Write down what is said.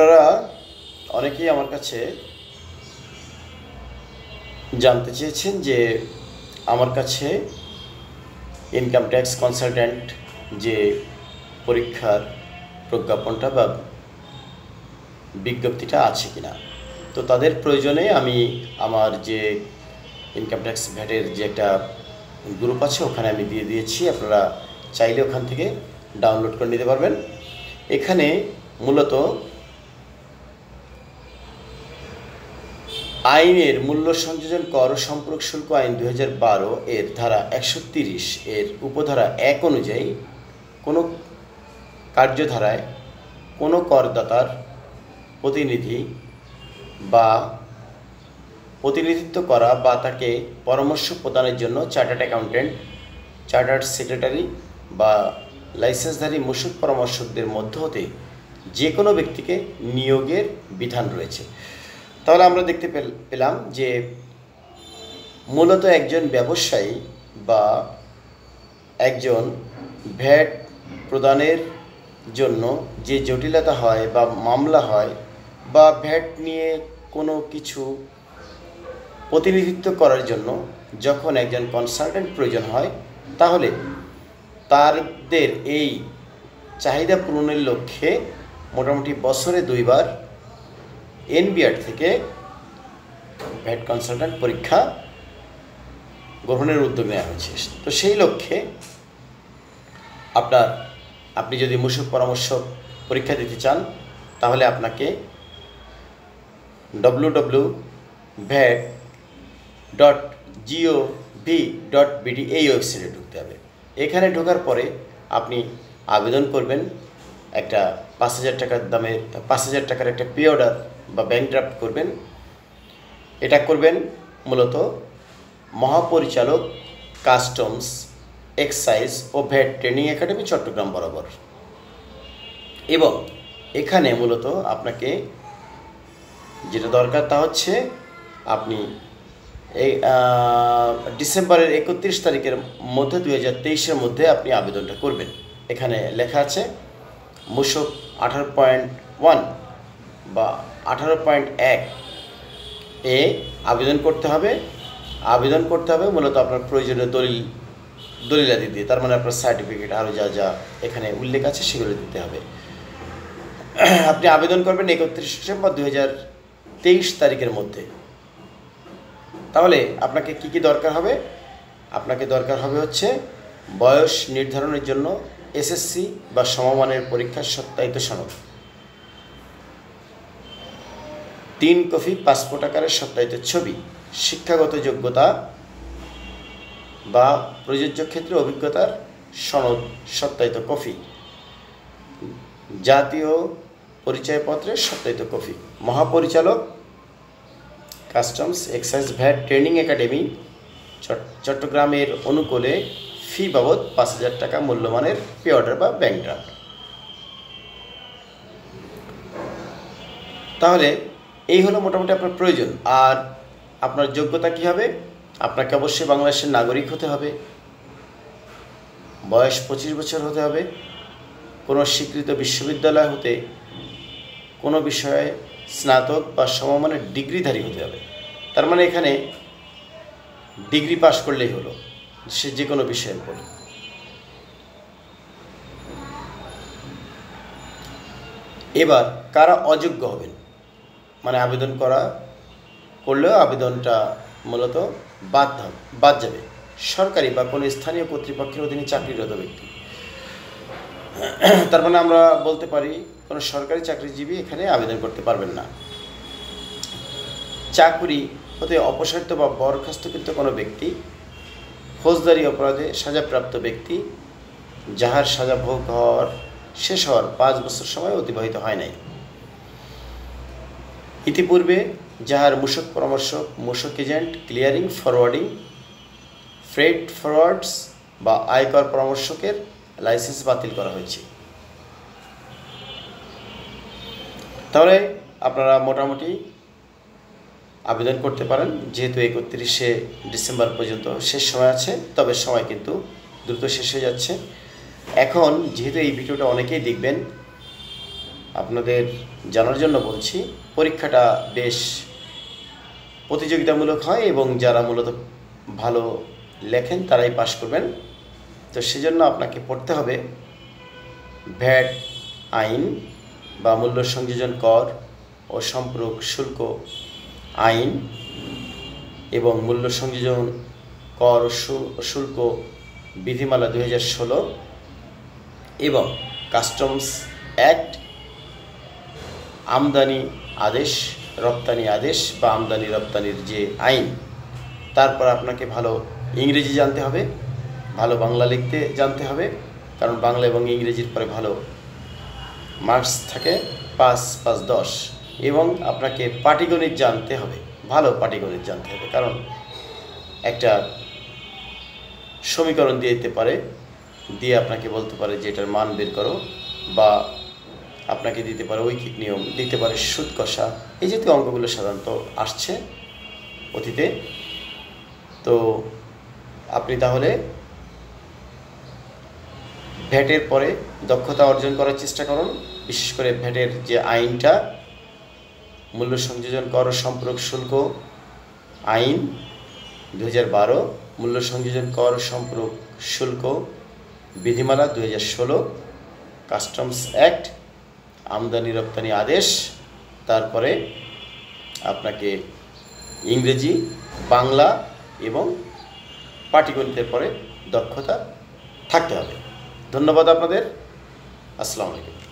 আপনারা অনেকেই আমার কাছে জানতে চেয়েছেন যে আমার কাছে ইনকাম ট্যাক্স কনসালট্যান্ট যে পরীক্ষার প্রজ্ঞাপনটা বা বিজ্ঞপ্তিটা আছে কিনা। তো তাদের প্রয়োজনে আমি আমার যে ইনকাম ট্যাক্স ভ্যাটের যে একটা গ্রুপ আছে ওখানে আমি দিয়ে দিয়েছি। আপনারা চাইলে ওখান থেকে ডাউনলোড করে নিতে পারবেন। এখানে মূলত আইনের মূল্য সংযোজন কর ও সম্পর্ক শুল্ক আইন 2012 এর ধারা 130 এর উপধারা 1 অনুযায়ী কোনো কার্যধারায় কোনো করদাতার প্রতিনিধি বা প্রতিনিধিত্ব করা বা তাকে পরামর্শ প্রদানের জন্য চার্টার্ড অ্যাকাউন্ট্যান্ট, চার্টার্ড সেক্রেটারি বা লাইসেন্সধারী মূসক পরামর্শকদের মধ্য হতে যে কোনো ব্যক্তিকে নিয়োগের বিধান রয়েছে। তাহলে আমরা দেখতে পেলাম যে মূলত একজন ব্যবসায়ী বা একজন ভ্যাট প্রদানের জন্য যে জটিলতা হয় বা মামলা হয় বা ভ্যাট নিয়ে কোনো কিছু প্রতিনিধিত্ব করার জন্য যখন একজন কনসালট্যান্ট প্রয়োজন হয়, তাহলে তাদের এই চাহিদা পূরণের লক্ষ্যে মোটামুটি বছরে 2 বার এনবিআর থেকে ভ্যাট কনসালট্যান্ট পরীক্ষা গ্রহণের উদ্যোগ নেওয়া হয়েছে। তো সেই লক্ষ্যে আপনি যদি মূসক পরামর্শক পরীক্ষা দিতে চান, তাহলে আপনাকে www.vat.gov.bd এই ওয়েবসাইটে ঢুকতে হবে। এখানে ঢোকার পরে আপনি আবেদন করবেন। একটা 5,000 টাকার একটা পে অর্ডার বা ব্যাংক ড্রাফট করবেন। এটা করবেন মূলত মহাপরিচালক কাস্টমস, এক্সাইজ ও ভ্যাট ট্রেনিং একাডেমি চট্টগ্রাম বরাবর। এবং এখানে মূলত আপনাকে যেটা দরকার তা হচ্ছে আপনি এই ডিসেম্বরের 31 তারিখের মধ্যে 2023-এর মধ্যে আপনি আবেদনটা করবেন। এখানে লেখা আছে মূসক 18.1 বা 18.1 এ আবেদন করতে হবে। মূলত আপনার প্রয়োজনীয় দলিলাদি দিয়ে, তার মানে আপনার সার্টিফিকেট আরও যা এখানে উল্লেখ আছে সেগুলো দিতে হবে। আপনি আবেদন করবেন 31 ডিসেম্বর 2023 তারিখের মধ্যে। তাহলে আপনাকে কি দরকার হবে? আপনাকে দরকার হবে হচ্ছে বয়স নির্ধারণের জন্য এসএসসি বা সমমানের পরীক্ষার সত্যায়িত সনদ, 3 কপি পাসপোর্ট আকারের সত্যায়িত ছবি, শিক্ষাগত যোগ্যতা বা প্রযোজ্য ক্ষেত্রে অভিজ্ঞতার সনদ সত্যায়িত কপি, জাতীয় পরিচয়পত্রের সত্যায়িত কপি। মহাপরিচালক customs, excise, VAT training academy চট্টগ্রামের অনুকূলে ফি বাবদ 5,000 টাকা মূল্যমানের পে অর্ডার বা ব্যাংক ড্রাফট। তাহলে এই হলো মোটামুটি আপনার প্রয়োজন। আর আপনার যোগ্যতা কী হবে? আপনাকে অবশ্যই বাংলাদেশের নাগরিক হতে হবে, বয়স 25 বছর হতে হবে, কোনো স্বীকৃত বিশ্ববিদ্যালয় হতে কোনো বিষয়ে স্নাতক বা সমমানের ডিগ্রিধারী হতে হবে। তার মানে এখানে ডিগ্রি পাশ করলেই হলো, সে যে কোনো বিষয়ের উপর। এবার কারা অযোগ্য হবেন, মানে আবেদন করলেও আবেদনটা মূলত বাদ যাবে। সরকারি বা কোনো স্থানীয় কর্তৃপক্ষের অধীনে চাকরিরত ব্যক্তি, তার মানে আমরা বলতে পারি কোনো সরকারি চাকরিজীবী এখানে আবেদন করতে পারবেন না। চাকরি হতে অপসারিত বা বরখাস্তকৃত কোনো ব্যক্তি, ফৌজদারি অপরাধে সাজাপ্রাপ্ত ব্যক্তি যাহার সাজা ভোগ শেষ হওয়ার 5 বছর সময় অতিবাহিত হয় নাই, ইতিপূর্বে যাহার মূসক পরামর্শক, মূসক agent, clearing, forwarding, freight forwards বা আয়কর পরামর্শকের লাইসেন্স বাতিল করা হয়েছে। তাহলে আপনারা মোটামুটি আবেদন করতে পারেন। যেহেতু 31 ডিসেম্বর পর্যন্ত শেষ সময় আছে, তবে সময় কিন্তু দ্রুত শেষ হয়ে যাচ্ছে। এখন যেহেতু এই ভিডিওটা অনেকেই দেখবেন, আপনাদের জানার জন্য বলছি, পরীক্ষাটা বেশ প্রতিযোগিতামূলক হয় এবং যারা মূলত ভালো লেখেন তারাই পাশ করবেন। তো সেজন্য আপনাকে পড়তে হবে ভ্যাট আইন বা মূল্য সংযোজন কর ও সম্পর্ক শুল্ক আইন এবং মূল্য সংযোজন কর ও শুল্ক বিধিমালা 2016 এবং কাস্টমস অ্যাক্ট, আমদানি আদেশ, রপ্তানি আদেশ বা আমদানি রপ্তানির যে আইন। তারপর আপনাকে ভালো ইংরেজি জানতে হবে, ভালো বাংলা লিখতে জানতে হবে, কারণ বাংলা এবং ইংরেজির পরে ভালো মার্কস থাকে 5-5-10। এবং আপনাকে পাটিগণিত জানতে হবে, ভালো পাটিগণিত জানতে হবে, কারণ একটা সমীকরণ দিয়ে দিতে পারে, দিয়ে আপনাকে বলতে পারে যে এটার মান বের করো, বা আপনাকে দিতে পারে ঐকিক নিয়ম, দিতে পারে সুদ কষা, এই জাতীয় অঙ্কগুলো সাধারণত আসছে অতীতে। তো আপনি তাহলে ভ্যাটের পরে দক্ষতা অর্জন করার চেষ্টা করুন, বিশেষ করে ভ্যাটের যে আইনটা, মূল্য সংযোজন কর ও সম্পর্ক শুল্ক আইন 2012, মূল্য সংযোজন কর ও সম্পর্ক শুল্ক বিধিমালা 2016, কাস্টমস অ্যাক্ট, আমদানি রপ্তানি আদেশ। তারপরে আপনাকে ইংরেজি, বাংলা এবং পাটিগণিতের পরে দক্ষতা থাকতে হবে। ধন্যবাদ আপনাদের। আসসালামু আলাইকুম।